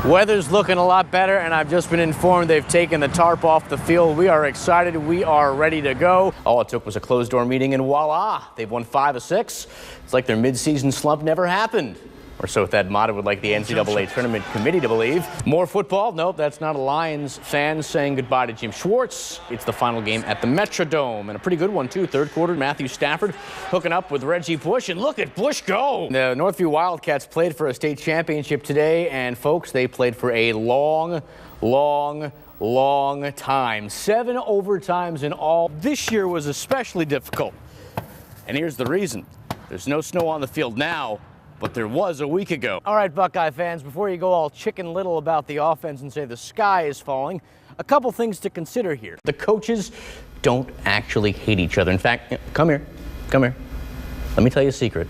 Weather's looking a lot better, and I've just been informed they've taken the tarp off the field. We are excited. We are ready to go. All it took was a closed-door meeting, and voila, they've won 5 of 6. It's like their mid-season slump never happened. Or so Thad Matta would like the NCAA Tournament Committee to believe. More football? Nope, that's not a Lions fan saying goodbye to Jim Schwartz. It's the final game at the Metrodome, and a pretty good one, too. Third quarter, Matthew Stafford hooking up with Reggie Bush, and look at Bush go! The Northview Wildcats played for a state championship today, and folks, they played for a long time. 7 overtimes in all. This year was especially difficult, and here's the reason. There's no snow on the field now, but there was a week ago. All right, Buckeye fans, before you go all Chicken Little about the offense and say the sky is falling, a couple things to consider here. The coaches don't actually hate each other. In fact, come here. Let me tell you a secret.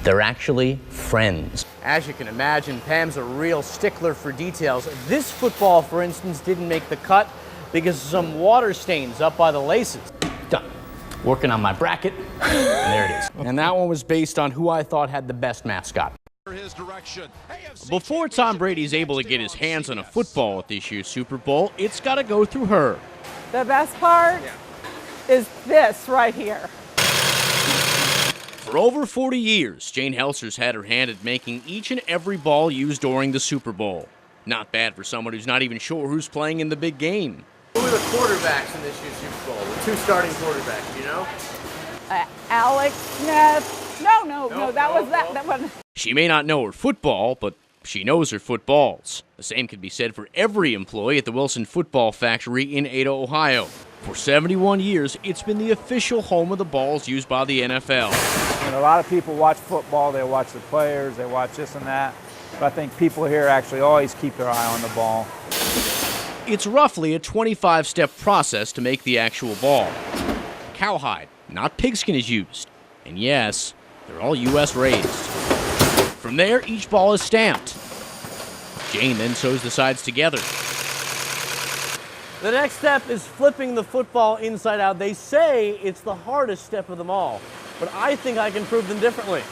They're actually friends. As you can imagine, Pam's a real stickler for details. This football, for instance, didn't make the cut because of some water stains up by the laces. Done. Working on my bracket, and there it is. And that one was based on who I thought had the best mascot. Before Tom Brady's able to get his hands on a football at this year's Super Bowl, it's got to go through her. The best part is this right here. For over 40 years, Jane Helser's had her hand at making each and every ball used during the Super Bowl. Not bad for someone who's not even sure who's playing in the big game. Who are the quarterbacks in this year's Super Bowl? The 2 starting quarterbacks, you know? Alex Smith. No, that one. She may not know her football, but she knows her footballs. The same can be said for every employee at the Wilson Football Factory in Ada, Ohio. For 71 years, it's been the official home of the balls used by the NFL. And a lot of people watch football, they watch the players, they watch this and that. But I think people here actually always keep their eye on the ball. It's roughly a 25-step process to make the actual ball. Cowhide, not pigskin, is used. And yes, they're all U.S. raised. From there, each ball is stamped. Jane then sews the sides together. The next step is flipping the football inside out. They say it's the hardest step of them all, but I think I can prove them differently.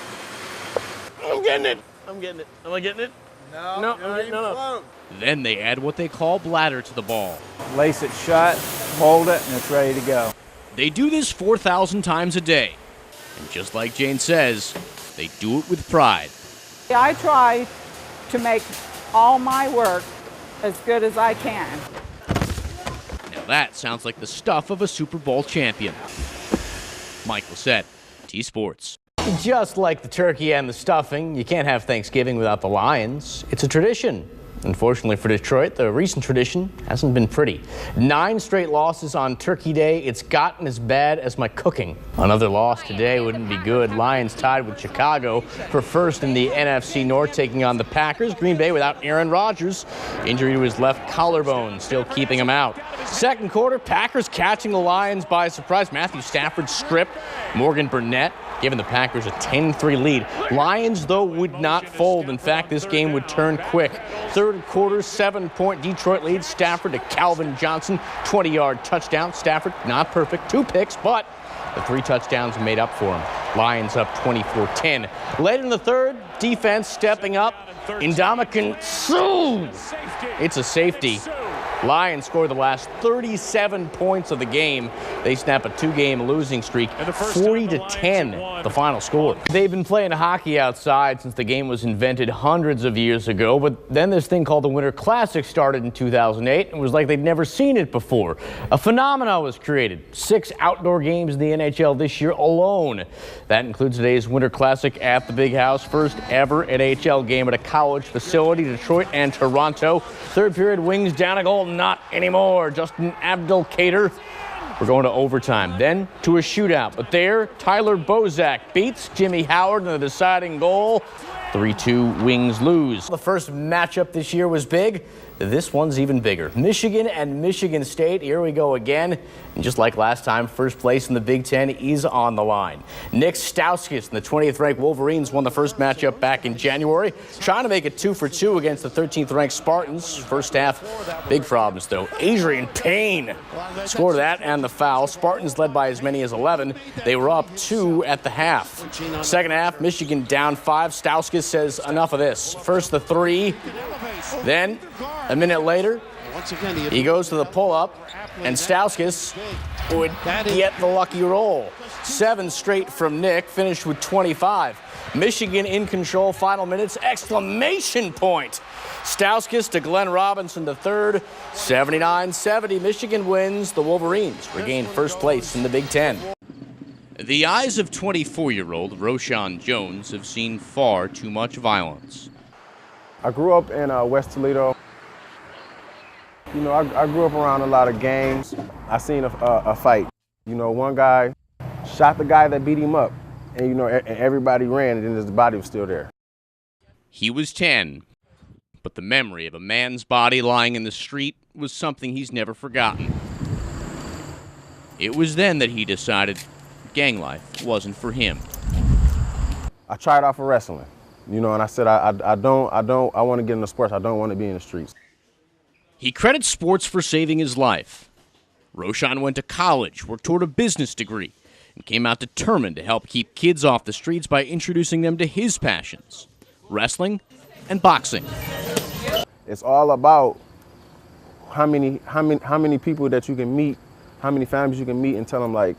I'm getting it. Am I getting it? No. Then they add what they call bladder to the ball. Lace it shut, hold it, and it's ready to go. They do this 4,000 times a day. And just like Jane says, they do it with pride. I try to make all my work as good as I can. Now that sounds like the stuff of a Super Bowl champion. Mike Lacett, T-Sports. Just like the turkey and the stuffing, you can't have Thanksgiving without the Lions. It's a tradition. Unfortunately for Detroit, the recent tradition hasn't been pretty. 9 straight losses on Turkey Day. It's gotten as bad as my cooking. Another loss today wouldn't be good. Lions tied with Chicago for first in the NFC North, taking on the Packers. Green Bay without Aaron Rodgers. Injury to his left collarbone still keeping him out. Second quarter, Packers catching the Lions by surprise. Matthew Stafford stripped. Morgan Burnett giving the Packers a 10-3 lead. Lions, though, would not fold. In fact, this game would turn quick. Third quarter, 7-point Detroit lead. Stafford to Calvin Johnson, 20-yard touchdown. Stafford, not perfect, 2 picks, but the 3 touchdowns made up for him. Lions up 24-10. Late in the third, defense stepping up. Ndamukong Suh. It's a safety. Lions score the last 37 points of the game. They snap a 2-game losing streak, 40-10, the final score. They've been playing hockey outside since the game was invented hundreds of years ago, but then this thing called the Winter Classic started in 2008. It was like they'd never seen it before. A phenomenon was created. 6 outdoor games in the NHL this year alone. That includes today's Winter Classic at the Big House, first ever NHL game at a college facility, Detroit and Toronto. Third period, Wings down a goal. Not anymore. Justin Abdelkader. We're going to overtime, then to a shootout. But there, Tyler Bozak beats Jimmy Howard in the deciding goal. 3-2, Wings lose. The first matchup this year was big. This one's even bigger. Michigan and Michigan State. Here we go again. And just like last time, first place in the Big Ten is on the line. Nick Stauskas and the 20th-ranked Wolverines won the first matchup back in January, trying to make it 2-for-2 against the 13th-ranked Spartans. First half, big problems, though. Adrian Payne scored that and the foul. Spartans led by as many as 11. They were up 2 at the half. Second half, Michigan down 5. Stauskas says enough of this. First the 3. Then, a minute later, he goes to the pull-up, and Stauskas would get the lucky roll. 7 straight from Nick, finished with 25. Michigan in control, final minutes, exclamation point. Stauskas to Glenn Robinson III, 79-70. Michigan wins. The Wolverines regain first place in the Big Ten. The eyes of 24-year-old Roshan Jones have seen far too much violence. I grew up in West Toledo. You know, I grew up around a lot of gangs. I seen a fight. You know, one guy shot the guy that beat him up, and you know, everybody ran, and his body was still there. He was 10, but the memory of a man's body lying in the street was something he's never forgotten. It was then that he decided gang life wasn't for him. I tried out for wrestling, you know, and I said I want to get into sports. I don't want to be in the streets. He credits sports for saving his life. Roshan went to college, worked toward a business degree, and came out determined to help keep kids off the streets by introducing them to his passions, wrestling and boxing. It's all about how many people that you can meet, how many families you can meet, and tell them like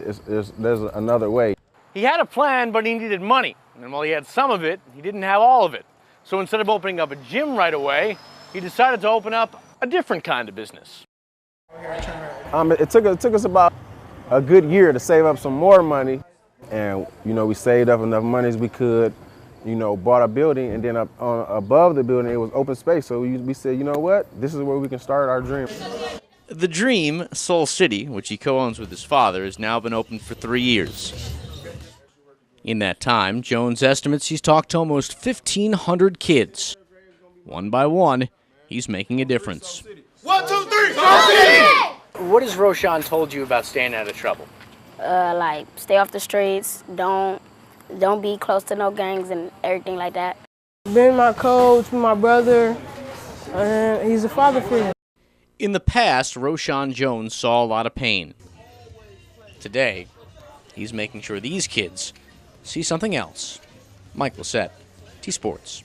there's another way. He had a plan, but he needed money. And while he had some of it, he didn't have all of it. So instead of opening up a gym right away, he decided to open up a different kind of business. It took us about a good year to save up some more money. And, you know, we saved up enough money as we could, you know, bought a building, and then above the building, it was open space. So we said, you know what, this is where we can start our dream. The Dream, Soul City, which he co-owns with his father, has now been open for 3 years. In that time, Jones estimates he's talked to almost 1,500 kids. One by one, he's making a difference. 1, 2, 3, Soul City! What has Roshan told you about staying out of trouble? Like stay off the streets, don't be close to no gangs and everything like that. Been my coach, my brother, and he's a father figure. In the past, Roshan Jones saw a lot of pain. Today, he's making sure these kids see something else. Mike Lacett, T-Sports.